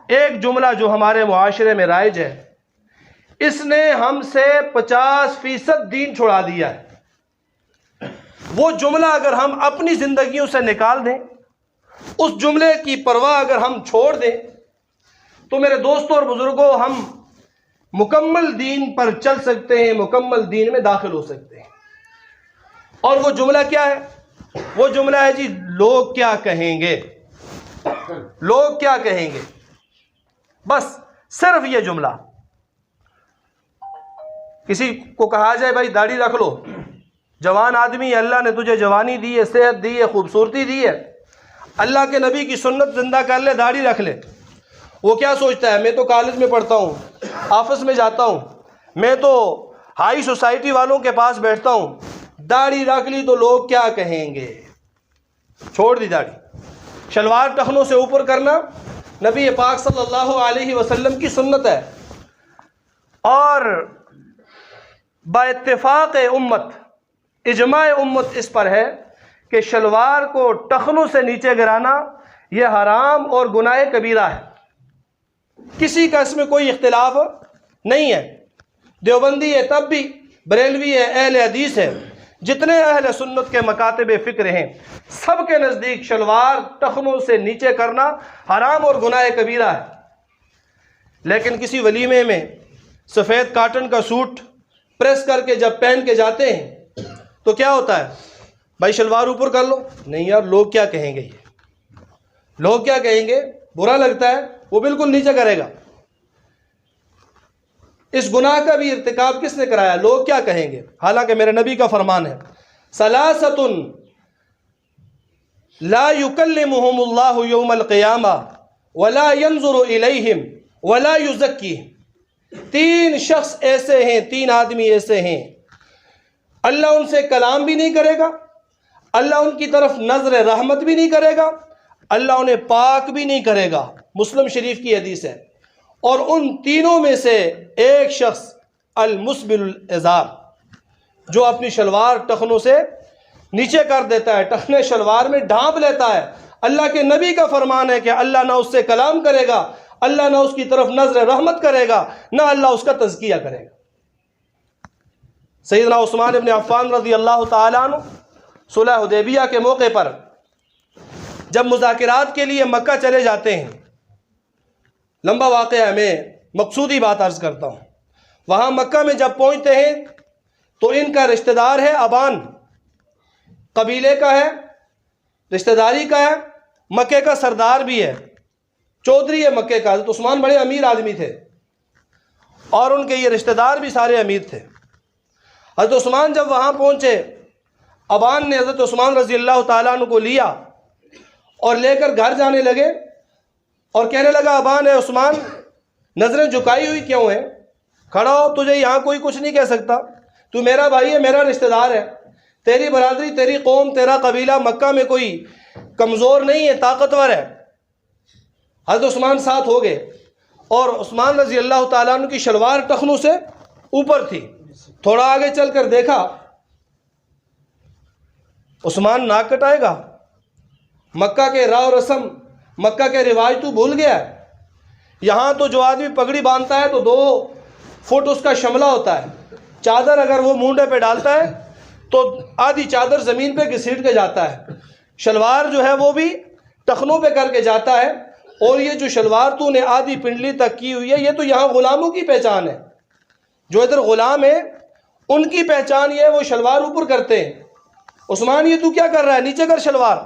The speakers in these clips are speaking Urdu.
ایک جملہ جو ہمارے معاشرے میں رائج ہے، اس نے ہم سے 50% دین چھڑا دیا ہے۔ وہ جملہ اگر ہم اپنی زندگیوں سے نکال دیں، اس جملے کی پرواہ اگر ہم چھوڑ دیں، تو میرے دوستوں اور بزرگوں ہم مکمل دین پر چل سکتے ہیں، مکمل دین میں داخل ہو سکتے ہیں۔ اور وہ جملہ کیا ہے؟ وہ جملہ ہے جی، لوگ کیا کہیں گے، لوگ کیا کہیں گے۔ بس صرف یہ جملہ۔ کسی کو کہا جائے بھائی داڑھی رکھ لو، جوان آدمی، اللہ نے تجھے جوانی دی ہے، صحت دی ہے، خوبصورتی دی ہے، اللہ کے نبی کی سنت زندہ کر لے، داڑھی رکھ لے۔ وہ کیا سوچتا ہے، میں تو کالج میں پڑھتا ہوں، آفس میں جاتا ہوں، میں تو ہائی سوسائٹی والوں کے پاس بیٹھتا ہوں، داڑھی رکھ لی تو لوگ کیا کہیں گے۔ چھوڑ دی داڑھی۔ شلوار ٹخنوں سے اوپر کرنا نبی پاک صلی اللہ علیہ وسلم کی سنت ہے، اور با اتفاق امت، اجماع امت اس پر ہے کہ شلوار کو ٹخنوں سے نیچے گرانا یہ حرام اور گناہ کبیرہ ہے۔ کسی کا اس میں کوئی اختلاف نہیں ہے، دیوبندی ہے تب بھی، بریلوی ہے، اہل حدیث ہے، جتنے اہل سنت کے مکاتب فکر ہیں، سب کے نزدیک شلوار ٹخنوں سے نیچے کرنا حرام اور گناہ کبیرہ ہے۔ لیکن کسی ولیمے میں سفید کاٹن کا سوٹ پریس کر کے جب پہن کے جاتے ہیں تو کیا ہوتا ہے، بھائی شلوار اوپر کر لو، نہیں یار لوگ کیا کہیں گے، یہ لوگ کیا کہیں گے، برا لگتا ہے، وہ بالکل نیچے کرے گا۔ اس گناہ کا بھی ارتکاب کس نے کرایا؟ لوگ کیا کہیں گے۔ حالانکہ میرے نبی کا فرمان ہے، ثلاثۃ لا یکلمہم اللہ یوم القیامہ ولا ینظر الیہم ولا یزکیہم۔ 3 شخص ایسے ہیں، 3 آدمی ایسے ہیں، اللہ ان سے کلام بھی نہیں کرے گا، اللہ ان کی طرف نظر رحمت بھی نہیں کرے گا، اللہ انہیں پاک بھی نہیں کرے گا۔ مسلم شریف کی حدیث ہے۔ اور ان تینوں میں سے ایک شخص المسبل الازار، جو اپنی شلوار ٹخنوں سے نیچے کر دیتا ہے، ٹخنے شلوار میں ڈھانپ لیتا ہے۔ اللہ کے نبی کا فرمان ہے کہ اللہ نہ اس سے کلام کرے گا، اللہ نہ اس کی طرف نظر رحمت کرے گا، نہ اللہ اس کا تزکیہ کرے گا۔ سیدنا عثمان ابن عفان رضی اللہ تعالیٰ عنہ صلح حدیبیہ کے موقع پر جب مذاکرات کے لیے مکہ چلے جاتے ہیں، لمبا واقعہ ہے، میں مقصودی بات عرض کرتا ہوں۔ وہاں مکہ میں جب پہنچتے ہیں تو ان کا رشتہ دار ہے ابان، قبیلے کا ہے، رشتہ داری کا ہے، مکے کا سردار بھی ہے، چودھری ہے مکے کا۔ حضرت عثمان بڑے امیر آدمی تھے اور ان کے یہ رشتہ دار بھی سارے امیر تھے۔ حضرت عثمان جب وہاں پہنچے، ابان نے حضرت عثمان رضی اللہ تعالیٰ عنہ کو لیا اور لے کر گھر جانے لگے، اور کہنے لگا، ابان ہے عثمان، نظریں جھکائی ہوئی کیوں ہیں؟ کھڑا ہو، تجھے یہاں کوئی کچھ نہیں کہہ سکتا، تو میرا بھائی ہے، میرا رشتہ دار ہے، تیری برادری، تیری قوم، تیرا قبیلہ مکہ میں کوئی کمزور نہیں ہے، طاقتور ہے۔ حضرت عثمان ساتھ ہو گئے، اور عثمان رضی اللہ تعالیٰ عنہ کی شلوار ٹخنوں سے اوپر تھی۔ تھوڑا آگے چل کر دیکھا، عثمان ناک کٹائے گا، مکہ کے راو رسم، مکہ کے رواج تو بھول گیا ہے۔ یہاں تو جو آدمی پگڑی باندھتا ہے تو 2 فٹ اس کا شملہ ہوتا ہے، چادر اگر وہ مونڈے پہ ڈالتا ہے تو آدھی چادر زمین پہ گھسیٹ کے جاتا ہے، شلوار جو ہے وہ بھی ٹخنوں پہ کر کے جاتا ہے۔ اور یہ جو شلوار تو نے آدھی پنڈلی تک کی ہوئی ہے، یہ تو یہاں غلاموں کی پہچان ہے، جو ادھر غلام ہے ان کی پہچان یہ ہے، وہ شلوار اوپر کرتے ہیں۔ عثمان یہ تو کیا کر رہا ہے؟ نیچے کر شلوار،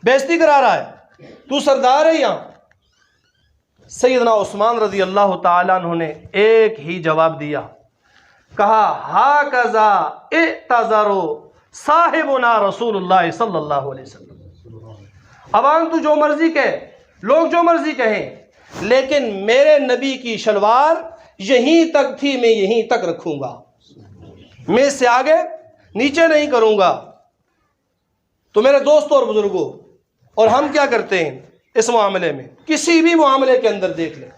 بےزتی کرا رہا ہے، تو سردار ہے یہاں۔ سیدنا عثمان رضی اللہ تعالیٰ عنہ نے ایک ہی جواب دیا، کہا، ہاکذا اعتذر صاحبنا رسول اللہ صلی اللہ علیہ وسلم۔ عوام تو جو مرضی کہے، لوگ جو مرضی کہیں، لیکن میرے نبی کی شلوار یہیں تک تھی، میں یہیں تک رکھوں گا، میں اس سے آگے نیچے نہیں کروں گا۔ تو میرے دوستوں اور بزرگوں، اور ہم کیا کرتے ہیں اس معاملے میں؟ کسی بھی معاملے کے اندر دیکھ لیں،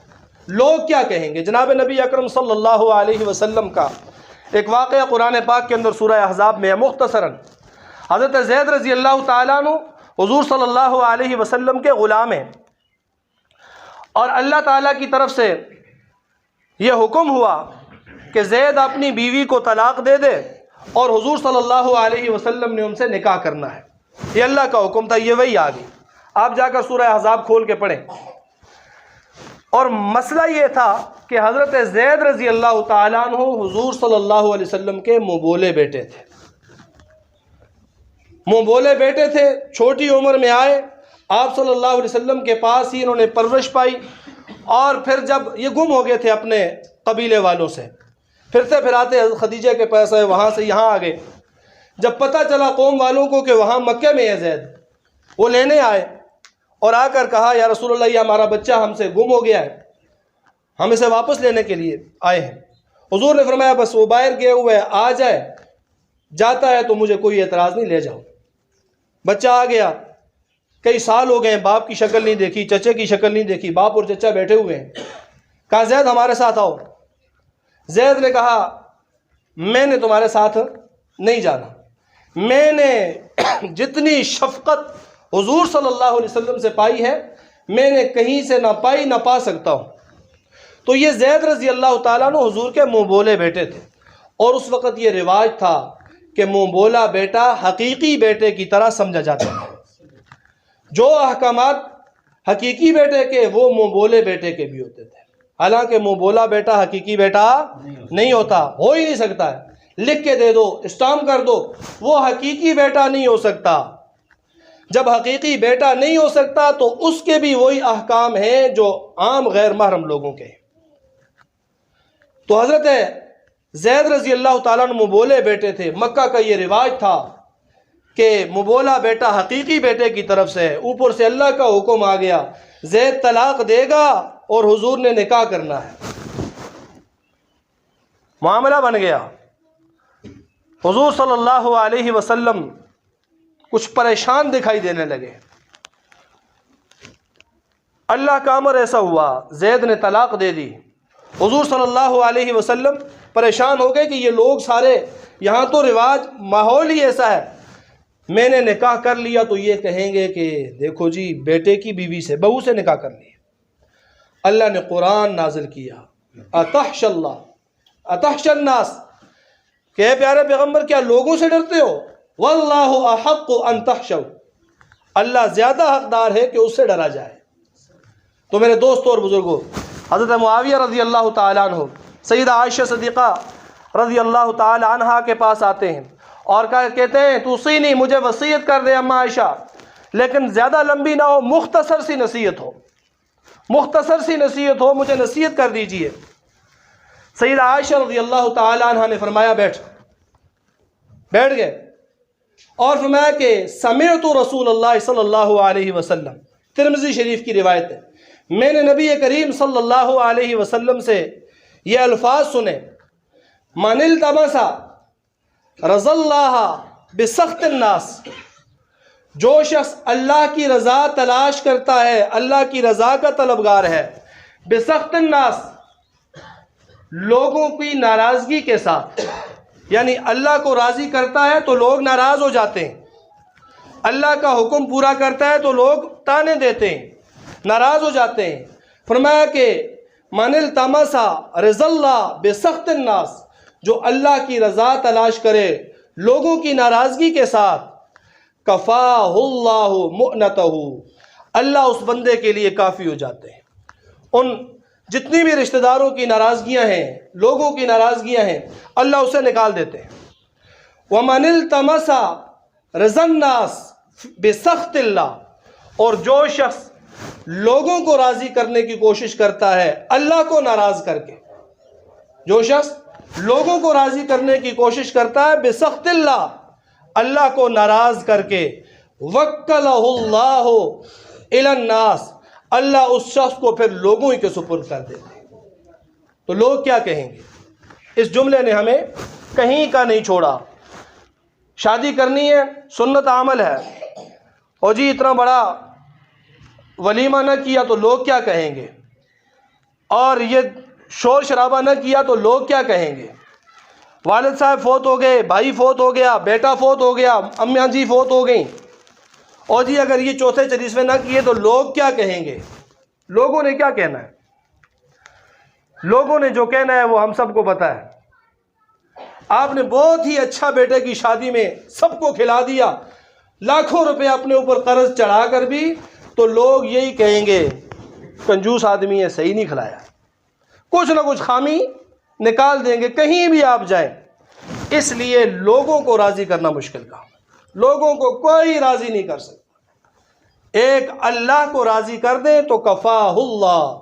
لوگ کیا کہیں گے۔ جناب نبی اکرم صلی اللہ علیہ وسلم کا ایک واقعہ قرآن پاک کے اندر سورہ احزاب میں ہے، مختصراً۔ حضرت زید رضی اللہ تعالیٰ عنہ حضور صلی اللہ علیہ وسلم کے غلام ہیں، اور اللہ تعالیٰ کی طرف سے یہ حکم ہوا کہ زید اپنی بیوی کو طلاق دے دے، اور حضور صلی اللہ علیہ وسلم نے ان سے نکاح کرنا ہے۔ یہ اللہ کا حکم تھا، یہ وہی آ گئی۔ آپ جا کر سورہ احزاب کھول کے پڑھیں۔ اور مسئلہ یہ تھا کہ حضرت زید رضی اللہ تعالیٰ عنہ حضور صلی اللہ علیہ وسلم کے منہ بولے بیٹے تھے، منہ بولے بیٹے تھے، چھوٹی عمر میں آئے، آپ صلی اللہ علیہ وسلم کے پاس ہی انہوں نے پرورش پائی، اور پھر جب یہ گم ہو گئے تھے اپنے قبیلے والوں سے، پھرتے پھراتے خدیجہ کے پاس آئے، وہاں سے یہاں آ گئے۔ جب پتہ چلا قوم والوں کو کہ وہاں مکے میں ہے زید، وہ لینے آئے اور آ کر کہا یا رسول اللہ، یہ ہمارا بچہ ہم سے گم ہو گیا ہے، ہم اسے واپس لینے کے لیے آئے ہیں۔ حضور نے فرمایا بس وہ باہر گئے ہوئے آ جائے، جاتا ہے تو مجھے کوئی اعتراض نہیں، لے جاؤ۔ بچہ آ گیا، کئی سال ہو گئے، باپ کی شکل نہیں دیکھی، چچے کی شکل نہیں دیکھی، باپ اور چچا بیٹھے ہوئے ہیں۔ کہا زید ہمارے ساتھ آؤ۔ زید نے کہا میں نے تمہارے ساتھ نہیں جانا، میں نے جتنی شفقت حضور صلی اللہ علیہ وسلم سے پائی ہے میں نے کہیں سے نہ پائی نہ پا سکتا ہوں۔ تو یہ زید رضی اللہ تعالیٰ عنہ حضور کے منہ بولے بیٹے تھے، اور اس وقت یہ رواج تھا کہ منہ بولا بیٹا حقیقی بیٹے کی طرح سمجھا جاتا ہے۔ جو احکامات حقیقی بیٹے کے وہ منہ بولے بیٹے کے بھی ہوتے تھے، حالانکہ منہ بولا بیٹا حقیقی بیٹا نہیں ہوتا، ہو ہی نہیں سکتا ہے، لکھ کے دے دو، اسٹامپ کر دو، وہ حقیقی بیٹا نہیں ہو سکتا۔ جب حقیقی بیٹا نہیں ہو سکتا تو اس کے بھی وہی احکام ہیں جو عام غیر محرم لوگوں کے ہیں۔ تو حضرت زید رضی اللہ تعالیٰ عنہ مبولے بیٹے تھے، مکہ کا یہ رواج تھا کہ مبولا بیٹا حقیقی بیٹے کی طرف سے ہے، اوپر سے اللہ کا حکم آ گیا زید طلاق دے گا اور حضور نے نکاح کرنا ہے، معاملہ بن گیا۔ حضور صلی اللہ علیہ وسلم کچھ پریشان دکھائی دینے لگے۔ اللہ کا امر ایسا ہوا، زید نے طلاق دے دی، حضور صلی اللہ علیہ وسلم پریشان ہو گئے کہ یہ لوگ سارے یہاں تو رواج ماحول ہی ایسا ہے، میں نے نکاح کر لیا تو یہ کہیں گے کہ دیکھو جی بیٹے کی بیوی سے بہو سے نکاح کر لیا۔ اللہ نے قرآن نازل کیا، اتحش اللہ اتحش الناس، کہ اے پیارے پیغمبر کیا لوگوں سے ڈرتے ہو؟ واللہ احق ان تخشوا، اللہ زیادہ حقدار ہے کہ اس سے ڈرا جائے۔ تو میرے دوستوں اور بزرگوں، حضرت معاویہ رضی اللہ تعالیٰ عنہ سیدہ عائشہ صدیقہ رضی اللہ تعالیٰ عنہا کے پاس آتے ہیں اور کہتے ہیں توصینی، مجھے وصیت کر دے اماں عائشہ، لیکن زیادہ لمبی نہ ہو، مختصر سی نصیحت ہو، مختصر سی نصیحت ہو، مجھے نصیحت کر دیجئے۔ سیدہ عائشہ رضی اللہ تعالیٰ عنہا نے فرمایا بیٹھ گئے اور فرمایا کہ سمعت رسول اللہ صلی اللہ علیہ وسلم، ترمذی شریف کی روایت ہے، میں نے نبی کریم صلی اللہ علیہ وسلم سے یہ الفاظ سنے، من التمس رضا اللہ بسخط الناس، جو شخص اللہ کی رضا تلاش کرتا ہے، اللہ کی رضا کا طلبگار ہے، بسخط الناس، لوگوں کی ناراضگی کے ساتھ، یعنی اللہ کو راضی کرتا ہے تو لوگ ناراض ہو جاتے ہیں، اللہ کا حکم پورا کرتا ہے تو لوگ تانے دیتے ہیں، ناراض ہو جاتے ہیں۔ فرمایا کہ من التمس رضا اللہ بسخط الناس، جو اللہ کی رضا تلاش کرے لوگوں کی ناراضگی کے ساتھ، کفاہ اللہ مؤنتہ، اللہ اس بندے کے لیے کافی ہو جاتے ہیں۔ ان جتنی بھی رشتہ داروں کی ناراضگیاں ہیں، لوگوں کی ناراضگیاں ہیں، اللہ اسے نکال دیتے ہیں۔ ومن التمس رضا الناس بسخط اللہ، اور جو شخص لوگوں کو راضی کرنے کی کوشش کرتا ہے اللہ کو ناراض کر کے، جو شخص لوگوں کو راضی کرنے کی کوشش کرتا ہے بسخط اللہ، اللہ کو ناراض کر کے، وکلہ اللہ الی الناس، اللہ اس شخص کو پھر لوگوں ہی کے سپرد کر دیتے ہیں۔ تو لوگ کیا کہیں گے؟ اس جملے نے ہمیں کہیں کا نہیں چھوڑا۔ شادی کرنی ہے، سنت عمل ہے، اور جی اتنا بڑا ولیمہ نہ کیا تو لوگ کیا کہیں گے، اور یہ شور شرابہ نہ کیا تو لوگ کیا کہیں گے، والد صاحب فوت ہو گئے، بھائی فوت ہو گیا، بیٹا فوت ہو گیا، امیاں جی فوت ہو گئیں، اور جی اگر یہ چوتھے چلیسویں نہ کیے تو لوگ کیا کہیں گے۔ لوگوں نے کیا کہنا ہے؟ لوگوں نے جو کہنا ہے وہ ہم سب کو پتہ ہے. آپ نے بہت ہی اچھا بیٹے کی شادی میں سب کو کھلا دیا، لاکھوں روپے اپنے اوپر قرض چڑھا کر بھی، تو لوگ یہی کہیں گے کنجوس آدمی ہے، صحیح نہیں کھلایا. کچھ نہ کچھ خامی نکال دیں گے کہیں بھی آپ جائیں. اس لیے لوگوں کو راضی کرنا مشکل کام ہے. لوگوں کو کوئی راضی نہیں کر سکتا. ایک اللہ کو راضی کر دیں تو کفاہ اللہ،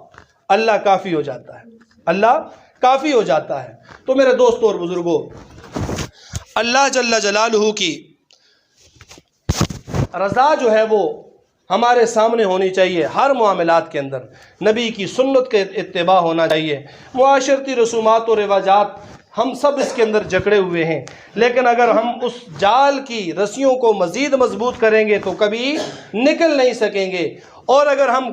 اللہ کافی ہو جاتا ہے، اللہ کافی ہو جاتا ہے. تو میرے دوستوں اور بزرگوں، اللہ جل جلالہ کی رضا جو ہے وہ ہمارے سامنے ہونی چاہیے. ہر معاملات کے اندر نبی کی سنت کے اتباع ہونا چاہیے. معاشرتی رسومات و رواجات ہم سب اس کے اندر جکڑے ہوئے ہیں، لیکن اگر ہم اس جال کی رسیوں کو مزید مضبوط کریں گے تو کبھی نکل نہیں سکیں گے. اور اگر ہم